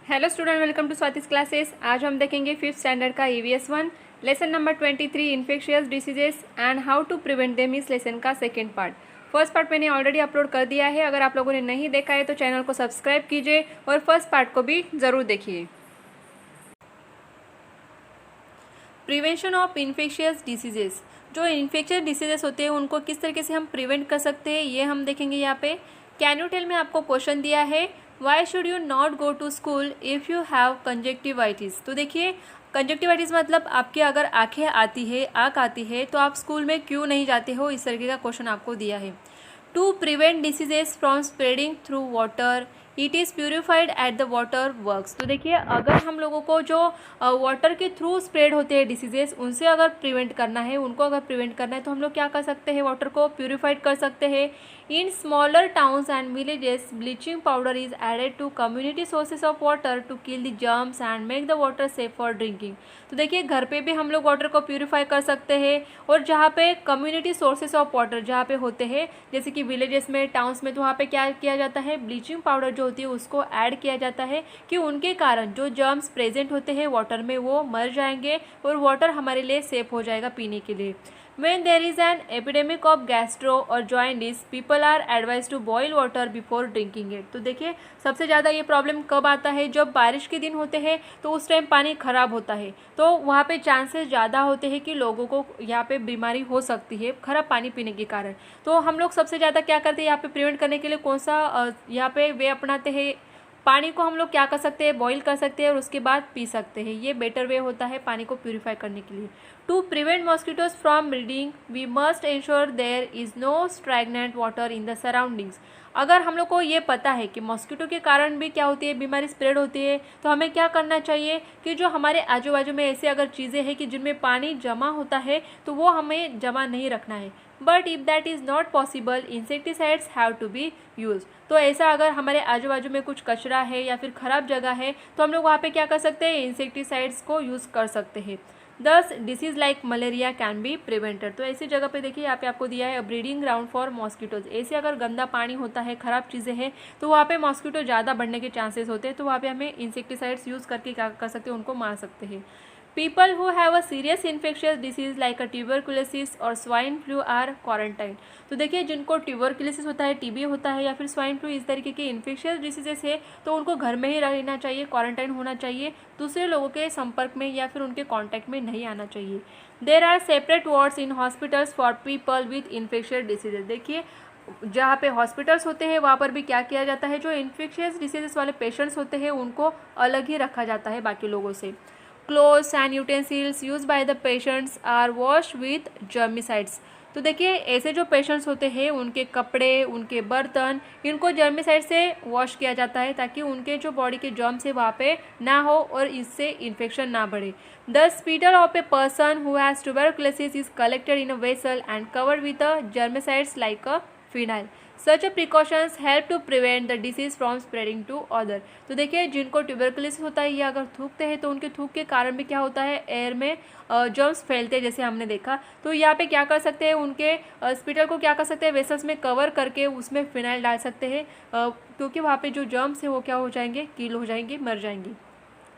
Hello student, welcome to Swati's classes. आज हम देखेंगे फिफ्थ स्टैंडर्ड का EVS 1 lesson number 23 infectious diseases and how to prevent them इस lesson का सेकेंड पार्ट। फर्स्ट पार्ट मैंने already upload कर दिया है। अगर आप लोगों ने नहीं देखा है तो चैनल को सब्सक्राइब कीजिए और फर्स्ट पार्ट को भी ज़रूर देखिए। प्रिवेंशन ऑफ इन्फेक्शियस डिसीजेस, जो इन्फेक्शियस डिसीजेस होते हैं उनको किस तरीके से हम प्रिवेंट कर सकते हैं ये हम देखेंगे यहाँ पे। कैन यू टेल में आपको क्वेश्चन दिया है, why should you not go to school if you have conjunctivitis. तो देखिए, कंजक्टिवाइटिस मतलब आपके अगर आँखें आती है, आँख आती है तो आप स्कूल में क्यों नहीं जाते हो, इस तरीके का क्वेश्चन आपको दिया है। To prevent diseases from spreading through water it is purified at the water works. तो देखिए, अगर हम लोगों को जो वाटर के थ्रू स्प्रेड होते हैं डिसीजेस, उनसे अगर प्रिवेंट करना है, उनको अगर प्रिवेंट करना है तो हम लोग क्या कर सकते हैं, वाटर को प्योरीफाइड कर सकते हैं। In smaller towns and villages bleaching powder is added to community sources of water to kill the germs and make the water safe for drinking. तो देखिए, घर पे भी हम लोग वाटर को प्योरीफाई कर सकते हैं, और जहाँ पे कम्युनिटी सोर्सेज ऑफ वाटर जहाँ पे होते हैं, जैसे कि विलेजेस में, टाउन्स में, तो वहाँ पे क्या किया जाता है, ब्लीचिंग पाउडर जो होती है उसको ऐड किया जाता है कि उनके कारण जो जर्म्स प्रेजेंट होते हैं वाटर में वो मर जाएंगे और वाटर हमारे लिए सेफ हो जाएगा पीने के लिए। When there is an epidemic of gastro or jaundice, people are advised to boil water before drinking it। तो देखिए, सबसे ज़्यादा ये प्रॉब्लम कब आता है, जब बारिश के दिन होते हैं तो उस टाइम पानी ख़राब होता है, तो वहाँ पे चांसेस ज़्यादा होते हैं कि लोगों को यहाँ पे बीमारी हो सकती है ख़राब पानी पीने के कारण। तो हम लोग सबसे ज़्यादा क्या करते हैं यहाँ पे प्रिवेंट करने के लिए, कौन सा यहाँ पे वे अपनाते हैं, पानी को हम लोग क्या कर सकते हैं, बॉईल कर सकते हैं और उसके बाद पी सकते हैं। ये बेटर वे होता है पानी को प्यूरिफाई करने के लिए। To prevent mosquitoes from breeding we must ensure there is no stagnant water in the surroundings. अगर हम लोग को ये पता है कि मॉस्किटो के कारण भी क्या होती है, बीमारी स्प्रेड होती है, तो हमें क्या करना चाहिए कि जो हमारे आजू बाजू में ऐसे अगर चीज़ें हैं कि जिनमें पानी जमा होता है तो वो हमें जमा नहीं रखना है। But if that is not possible insecticides have to be use. तो ऐसा अगर हमारे आजू बाजू में कुछ कचरा है या फिर ख़राब जगह है तो हम लोग वहाँ पे क्या कर सकते हैं, इंसेक्टिसाइड्स को यूज़ कर सकते हैं। दस disease like malaria can be prevented. तो ऐसी जगह पे देखिए, यहाँ पे आपको दिया है ब्रीडिंग ग्राउंड फॉर मॉस्किटोज। ऐसे अगर गंदा पानी होता है, ख़राब चीज़ें हैं, तो वहाँ पे मॉस्किटो ज़्यादा बढ़ने के चांसेस होते हैं, तो वहाँ पे हमें इंसेक्टिसाइड्स यूज़ करके क्या कर सकते हैं, उनको मार सकते हैं। People who have a serious infectious disease like a tuberculosis और swine flu are quarantined। तो देखिए, जिनको ट्यूबरकुलोसिस होता है, टीबी होता है या फिर स्वाइन फ्लू, इस तरीके के इन्फेक्शियस डिसीजेस है, तो उनको घर में ही रहना चाहिए, क्वारंटाइन होना चाहिए, दूसरे लोगों के संपर्क में या फिर उनके कांटेक्ट में नहीं आना चाहिए। There are separate wards in hospitals for people with infectious diseases. देखिए, जहाँ पे हॉस्पिटल्स होते हैं वहाँ पर भी क्या किया जाता है, जो इन्फेक्शियस डिसीजेस वाले पेशेंट्स होते हैं उनको अलग ही रखा जाता है बाकी लोगों से। Clothes and utensils used by the patients are washed with germicides। तो देखिए, ऐसे जो पेशेंट्स होते हैं उनके कपड़े, उनके बर्तन, इनको जर्मिसाइड से वॉश किया जाता है ताकि उनके जो बॉडी के जर्म्स है वहाँ पे ना हो और इससे इन्फेक्शन ना बढ़े। The spitter of a person who has tuberculosis is collected in a vessel and covered with a germicides like a phenyl. Such precautions help to prevent the disease from spreading to other. तो देखिए, जिनको tuberculosis होता है या अगर थूकते हैं तो उनके थूक के कारण भी क्या होता है, एयर में जर्म्स फैलते हैं, जैसे हमने देखा। तो यहाँ पे क्या कर सकते हैं, उनके स्पीटर को क्या कर सकते हैं, वेसल्स में कवर करके उसमें फिनाइल डाल सकते हैं, क्योंकि वहाँ पे जो जर्म्स है वो क्या हो जाएंगे, किल हो जाएंगे, मर जाएंगे,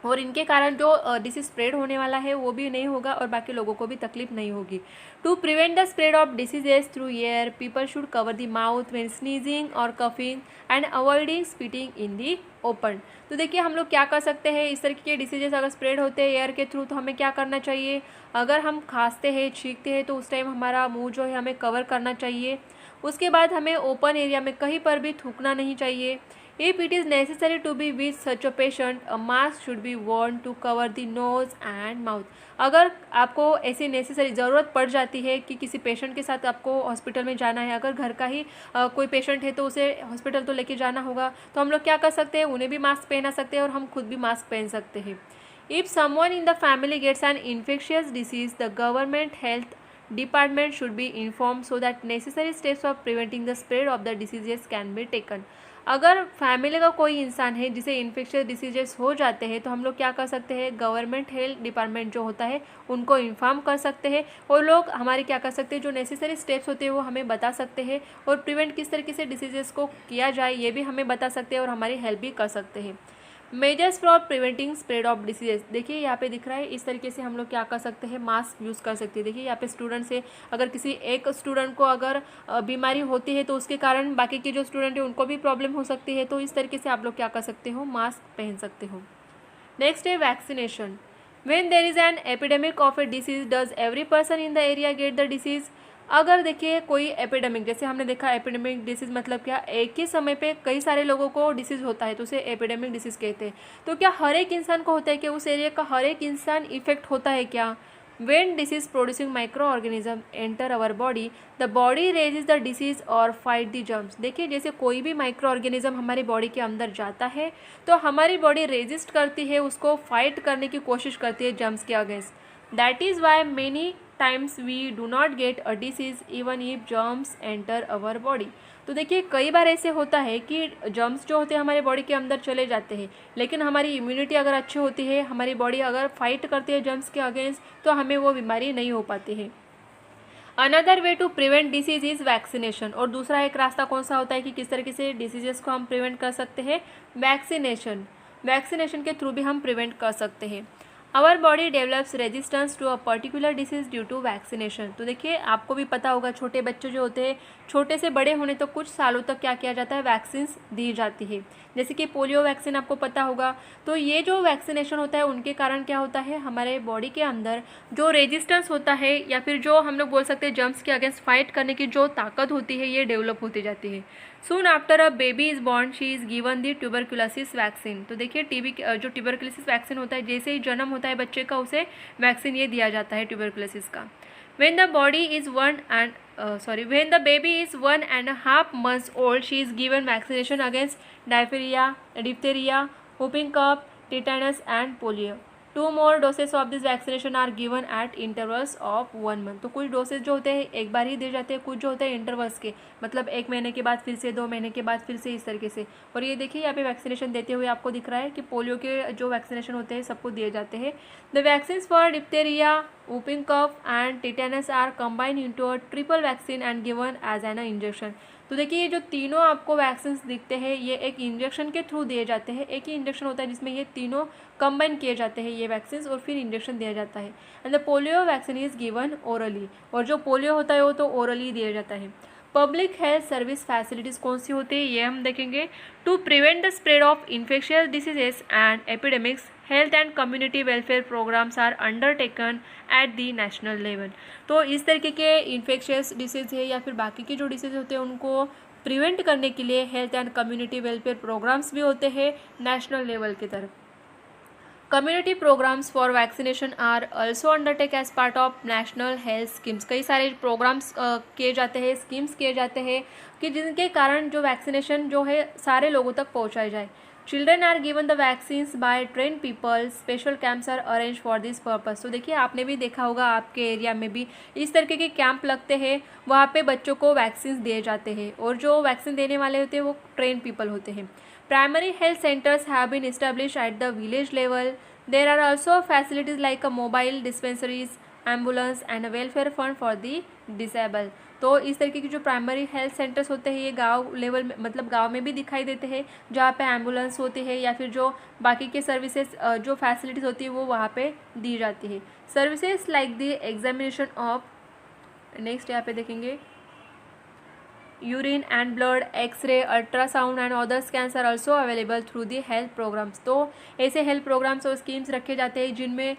और इनके कारण जो डिसीज स्प्रेड होने वाला है वो भी नहीं होगा और बाकी लोगों को भी तकलीफ नहीं होगी। To prevent the spread of diseases through air people should cover the mouth when sneezing और coughing and avoiding spitting in the open. तो देखिए, हम लोग क्या कर सकते हैं, इस तरीके के डिसीजेस अगर स्प्रेड होते हैं एयर के थ्रू तो हमें क्या करना चाहिए, अगर हम खांसते हैं, छींकते हैं तो उस टाइम हमारा मुंह जो है हमें कवर करना चाहिए। उसके बाद हमें ओपन एरिया में कहीं पर भी थूकना नहीं चाहिए। If it is necessary to be with such a patient, a mask should be worn to cover the nose and mouth। अगर आपको ऐसी नेसेसरी ज़रूरत पड़ जाती है कि किसी पेशेंट के साथ आपको हॉस्पिटल में जाना है, अगर घर का ही कोई पेशेंट है तो उसे हॉस्पिटल तो लेके जाना होगा, तो हम लोग क्या कर सकते हैं, उन्हें भी मास्क पहना सकते हैं और हम खुद भी मास्क पहन सकते हैं। If someone in the family gets an infectious disease, the government health department should be informed so that necessary steps of preventing the spread of the diseases can be taken। अगर family का कोई इंसान है जिसे infectious diseases हो जाते हैं तो हम लोग क्या कर सकते हैं, गवर्नमेंट हेल्थ डिपार्टमेंट जो होता है उनको इन्फॉर्म कर सकते हैं, और लोग हमारे क्या कर सकते हैं, जो नेसेसरी स्टेप्स होते हैं वो हमें बता सकते हैं, और प्रिवेंट किस तरीके से डिसीजेस को किया जाए ये भी हमें बता सकते हैं और हमारी हेल्प भी कर सकते हैं। Measures for preventing spread of diseases, देखिए यहाँ पे दिख रहा है, इस तरीके से हम लोग क्या कर सकते हैं, मास्क यूज़ कर सकते हैं। देखिए यहाँ पे स्टूडेंट से अगर किसी एक स्टूडेंट को अगर बीमारी होती है तो उसके कारण बाकी के जो स्टूडेंट है उनको भी प्रॉब्लम हो सकती है, तो इस तरीके से आप लोग क्या कर सकते हो, मास्क पहन सकते हो। नेक्स्ट है vaccination. When there is an epidemic of a disease does every person in the area get the disease. अगर देखिए कोई एपिडेमिक, जैसे हमने देखा एपिडेमिक डिसीज़ मतलब क्या, एक ही समय पे कई सारे लोगों को डिसीज़ होता है तो उसे एपिडेमिक डिसीज़ कहते हैं। तो क्या हर एक इंसान को होता है कि उस एरिया का हर एक इंसान इफेक्ट होता है क्या? When disease producing microorganism enter our body, the body raises the disease or fight the germs। देखिए जैसे कोई भी माइक्रो ऑर्गेनिज्म हमारी बॉडी के अंदर जाता है तो हमारी बॉडी रेजिस्ट करती है, उसको फाइट करने की कोशिश करती है जर्म्स के against. That is why many times we do not get a disease even if germs enter our body. तो देखिए कई बार ऐसे होता है कि जर्म्स जो होते हैं हमारे बॉडी के अंदर चले जाते हैं, लेकिन हमारी इम्यूनिटी अगर अच्छी होती है, हमारी बॉडी अगर फाइट करती है जर्म्स के अगेंस्ट, तो हमें वो बीमारी नहीं हो पाती है। Another way to prevent disease is vaccination. और दूसरा एक रास्ता कौन सा होता है कि किस तरीके से डिसीजेस को हम प्रिवेंट कर सकते हैं, वैक्सीनेशन। वैक्सीनेशन के थ्रू भी हम प्रिवेंट कर सकते हैं। Our body develops resistance to a particular disease due to vaccination. तो देखिए आपको भी पता होगा, छोटे बच्चे जो होते हैं, छोटे से बड़े होने तक कुछ सालों तक क्या किया जाता है, वैक्सीन दी जाती है। जैसे कि पोलियो वैक्सीन आपको पता होगा। तो ये जो वैक्सीनेशन होता है उनके कारण क्या होता है, हमारे बॉडी के अंदर जो रेजिस्टेंस होता है या फिर जो हम लोग बोल सकते हैं जर्म्स के अगेंस्ट फाइट करने की जो ताकत होती है, ये डेवलप होती जाती है। Soon after a baby is born she is given the tuberculosis vaccine. तो देखिए टीबी जो ट्यूबरकुलोसिस वैक्सीन होता है, जैसे ही जन्म होता है बच्चे का, उसे वैक्सीन ये दिया जाता है ट्यूबरकुलोसिस का। When the baby is 1.5 months old, she is given vaccination against diphtheria, whooping cough, tetanus and polio. 2 more doses of this vaccination are given at intervals of 1 month। तो कुछ डोसेज जो होते हैं एक बार ही दिए जाते हैं, कुछ जो होते हैं इंटरवल्स के, मतलब 1 महीने के बाद फिर से, 2 महीने के बाद फिर से, इस तरीके से। और ये देखिए यहाँ पे वैक्सीनेशन देते हुए आपको दिख रहा है कि पोलियो के जो वैक्सीनेशन होते हैं सबको दिए जाते हैं। The vaccine for diphtheria, whooping cough and tetanus are combined into a triple vaccine and given as an injection। तो देखिए ये जो तीनों आपको वैक्सीन दिखते हैं ये एक इंजेक्शन के थ्रू दिए जाते हैं। एक ही इंजेक्शन होता है जिसमें ये तीनों कंबाइन किए जाते हैं ये वैक्सीन, और फिर इंजेक्शन दिया जाता है। And the polio vaccine is given orally. और जो पोलियो होता है वो तो ओरली दिया जाता है। पब्लिक हेल्थ सर्विस फैसिलिटीज़ कौन सी होती है ये हम देखेंगे। To prevent the spread of infectious diseases and epidemics, health and community welfare programmes are undertaken at the national level. तो इस तरीके के इन्फेक्शियस डिसीज़ है या फिर बाकी के जो डिसीज़ होते हैं उनको प्रिवेंट करने के लिए health and community welfare programmes भी होते हैं नेशनल लेवल की तरफ। Community programmes for vaccination are also undertake as part of national health schemes. कई सारे प्रोग्राम्स किए जाते हैं, स्कीम्स किए जाते हैं कि जिनके कारण जो वैक्सीनेशन जो है सारे लोगों तक पहुंचाई जाए। Children are given the vaccines by train people, special camps are arrange for this purpose. तो देखिए आपने भी देखा होगा आपके एरिया में भी इस तरीके के कैंप लगते हैं, वहाँ पे बच्चों को वैक्सीन दिए जाते हैं और जो वैक्सीन देने वाले होते हैं वो ट्रेन पीपल होते हैं। Primary health centers have been established at the village level. There are also facilities like a mobile dispensaries, ambulance and a welfare fund for the disabled। तो इस तरीके की जो प्राइमरी हेल्थ सेंटर्स होते हैं ये गांव लेवल में, मतलब गांव में भी दिखाई देते हैं, जहाँ पे एम्बुलेंस होती है या फिर जो बाकी के सर्विसेज जो फैसिलिटीज़ होती है वो वहाँ पे दी जाती है। Services like the examination of, next यहाँ पे देखेंगे, urine and blood, x-ray, ultrasound and other scans are also available through the health programmes. तो ऐसे हेल्थ प्रोग्राम्स और स्कीम्स रखे जाते हैं जिनमें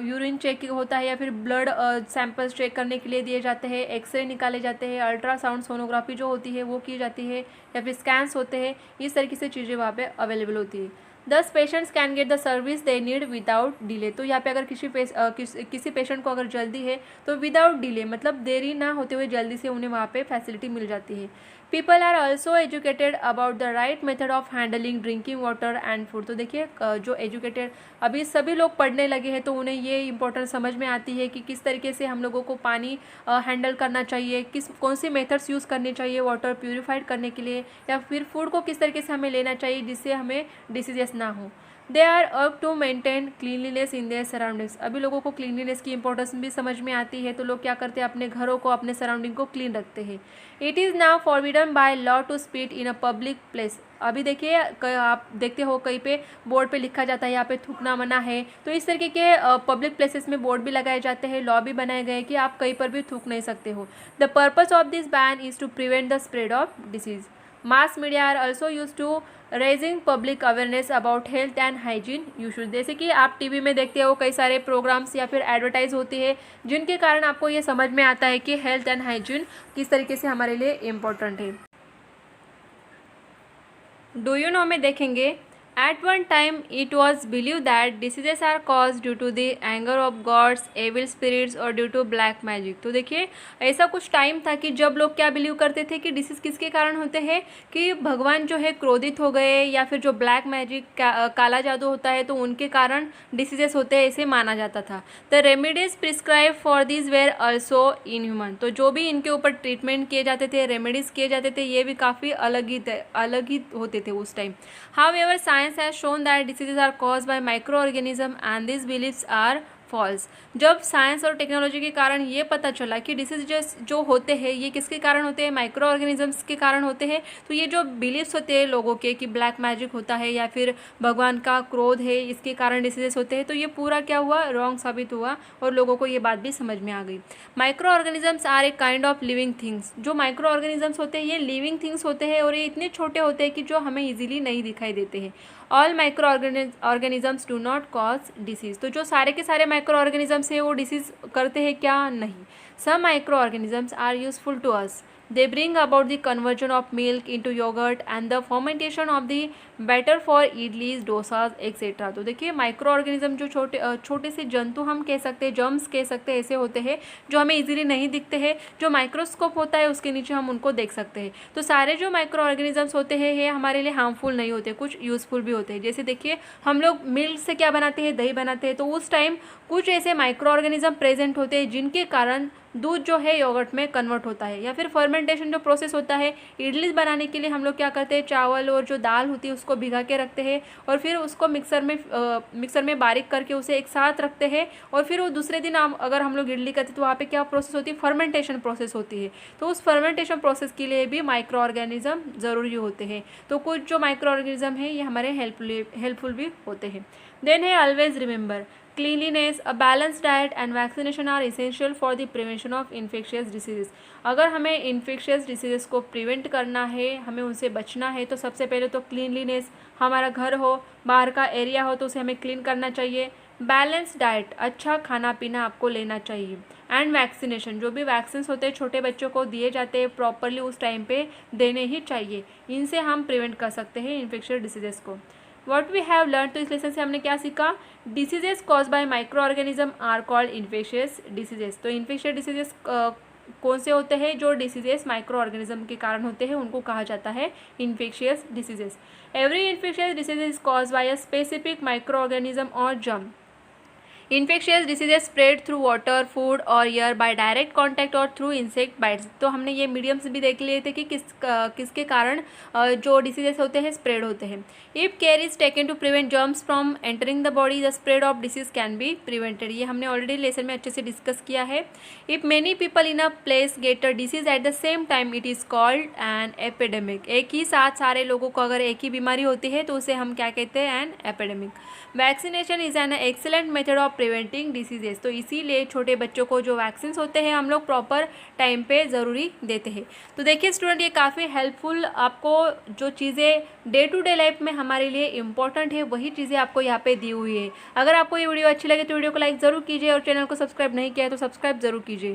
यूरिन चेक होता है या फिर ब्लड सैंपल्स चेक करने के लिए दिए जाते हैं, एक्सरे निकाले जाते हैं, अल्ट्रासाउंड सोनोग्राफी जो होती है वो की जाती है या फिर स्कैन्स होते हैं। इस तरीके से चीज़ें वहाँ पे अवेलेबल होती है। दस patients can get the service they need without delay. तो यहाँ पे अगर किसी पेशेंट को अगर जल्दी है तो विदाउट डिले मतलब देरी ना होते हुए जल्दी से उन्हें वहाँ पे फैसिलिटी मिल जाती है। People are also educated about the right method of handling drinking water and food. तो देखिए जो एजुकेटेड अभी सभी लोग पढ़ने लगे हैं तो उन्हें ये इंपॉर्टेंस समझ में आती है कि किस तरीके से हम लोगों को पानी हैंडल करना चाहिए, कौन सी मेथड्स यूज़ करनी चाहिए वाटर प्यूरिफाइड करने के लिए, या फिर फूड को किस तरीके से हमें लेना चाहिए जिससे हमें डिसीजेस ना हो। They are up to maintain cleanliness in their surroundings. अभी लोगों को क्लीनलीनेस की इंपॉर्टेंस भी समझ में आती है, तो लोग क्या करते हैं, अपने घरों को, अपने सराउंडिंग को क्लीन रखते हैं। It is now forbidden by law to spit in a public place. अभी देखिए आप देखते हो कहीं पे बोर्ड पे लिखा जाता है यहाँ पे थूकना मना है, तो इस तरीके के पब्लिक प्लेसेस में बोर्ड भी लगाए जाते हैं, लॉ भी बनाए गए कि आप कहीं पर भी थूक नहीं सकते हो। The purpose of this ban is to prevent the spread of disease. Mass media are also use to raising public awareness about health and hygiene you should. जैसे कि आप टीवी में देखते हो कई सारे प्रोग्राम्स या फिर एडवर्टाइज होती है, जिनके कारण आपको ये समझ में आता है कि हेल्थ एंड हाइजीन किस तरीके से हमारे लिए इम्पोर्टेंट है। डू यू नो में देखेंगे, at one time it was believe that diseases are cause due to the anger of gods, evil spirits और ड्यू टू ब्लैक मैजिक। तो देखिए ऐसा कुछ टाइम था कि जब लोग क्या बिलीव करते थे कि डिसीज किसके कारण होते हैं, कि भगवान जो है क्रोधित हो गए, या फिर जो ब्लैक मैजिक काला जादू होता है तो उनके कारण डिसीजेस होते हैं, ऐसे माना जाता था। The remedies prescribe for this were also inhuman. तो जो भी इनके ऊपर ट्रीटमेंट किए जाते थे, रेमेडीज किए जाते थे, ये भी काफ़ी अलग ही होते थे उस time. However science has shown that diseases are caused by microorganisms and these beliefs are false। जब साइंस और टेक्नोलॉजी के कारण ये पता चला कि डिसीजेस जो होते हैं ये किसके कारण होते हैं, माइक्रो ऑर्गेनिजम्स के कारण होते हैं, तो ये जो बिलीव्स होते हैं लोगों के कि ब्लैक मैजिक होता है या फिर भगवान का क्रोध है, इसके कारण डिसीजेस होते हैं, तो ये पूरा क्या हुआ, रॉन्ग साबित हुआ और लोगों को ये बात भी समझ में आ गई। Micro organisms are a kind of living things. जो माइक्रो ऑर्गेनिजम्स होते हैं ये लिविंग थिंग्स होते हैं और ये इतने छोटे होते हैं कि जो हमें ईजिली नहीं दिखाई देते हैं। All micro organisms do not cause disease. तो जो सारे के सारे माइक्रो ऑर्गेनिजम्स है वो डिसीज करते हैं क्या, नहीं। Some micro organisms are useful to us. They bring about the conversion of milk into yogurt and the fermentation of the batter for idlis, dosas, etc. तो देखिए माइक्रो ऑर्गेनिज्म जो छोटे से जंतु हम कह सकते हैं, जर्म्स कह सकते हैं, ऐसे होते हैं जो हमें इजीली नहीं दिखते हैं, जो माइक्रोस्कोप होता है उसके नीचे हम उनको देख सकते हैं। तो सारे जो माइक्रो ऑर्गेनिजम्स होते हैं ये हमारे लिए हार्मफुल नहीं होते, कुछ यूजफुल भी होते हैं। जैसे देखिए हम लोग मिल्क से क्या बनाते हैं, दही बनाते हैं, तो उस टाइम कुछ ऐसे माइक्रो ऑर्गेनिज्म प्रेजेंट होते हैं जिनके कारण दूध जो है योगर्ट में कन्वर्ट होता है। या फिर फर्मेंटेशन जो प्रोसेस होता है, इडली बनाने के लिए हम लोग क्या करते हैं, चावल और जो दाल होती है उसको भिगा के रखते हैं और फिर उसको मिक्सर में बारीक करके उसे एक साथ रखते हैं और फिर वो दूसरे दिन अगर हम लोग इडली करते हैं तो वहाँ पे क्या प्रोसेस होती है, फर्मेंटेशन प्रोसेस होती है। तो उस फर्मेंटेशन प्रोसेस के लिए भी माइक्रो ऑर्गेनिज्म ज़रूरी होते हैं। तो कुछ जो माइक्रो ऑर्गेनिज्म है ये हमारे हेल्पफुल भी होते हैं। देन है always remember, cleanliness, a balanced diet and vaccination are essential for the prevention of infectious diseases। अगर हमें infectious diseases को प्रिवेंट करना है, हमें उनसे बचना है, तो सबसे पहले तो क्लीनलीनेस, हमारा घर हो, बाहर का एरिया हो तो उसे हमें क्लीन करना चाहिए। बैलेंस डाइट, अच्छा खाना पीना आपको लेना चाहिए। एंड वैक्सीनेशन, जो भी वैक्सीन्स होते हैं छोटे बच्चों को दिए जाते हैं प्रॉपरली उस टाइम पे देने ही चाहिए। इनसे हम प्रिवेंट कर सकते हैं इन्फेक्शियस डिसीजेस को। व्हाट वी हैव लर्न, तो इस लेसन से हमने क्या सीखा, diseases cause by micro organism are called infectious diseases. तो इन्फेक्शियस डिसीजेस कौन से होते हैं, जो डिसीजेस माइक्रो ऑर्गेनिज्म के कारण होते हैं उनको कहा जाता है infectious diseases. Every infectious disease is cause by a specific microorganism or germ. Infectious diseases spread through water, food or air by direct contact or through insect bites. तो हमने ये मीडियम्स भी देख लिए थे कि किसके कारण जो डिसीजेस होते हैं स्प्रेड होते हैं। If care is taken to prevent germs from entering the body, the spread of disease can be prevented. ये हमने ऑलरेडी लेसन में अच्छे से डिस्कस किया है। If many people in a place gate a disease at the same time it is called an epidemic. एक ही साथ सारे लोगों को अगर एक ही बीमारी होती है तो उसे हम क्या कहते हैं, an epidemic. Vaccination is an excellent method of preventing diseases. तो इसीलिए छोटे बच्चों को जो वैक्सीन होते हैं हम लोग प्रॉपर टाइम पे ज़रूरी देते हैं। तो देखिए स्टूडेंट, ये काफ़ी हेल्पफुल, आपको जो चीज़ें डे टू डे लाइफ में हमारे लिए इंपॉर्टेंट है वही चीज़ें आपको यहाँ पे दी हुई है। अगर आपको ये वीडियो अच्छी लगे तो वीडियो को लाइक ज़रूर कीजिए और चैनल को सब्सक्राइब नहीं किया है तो सब्सक्राइब ज़रूर कीजिए।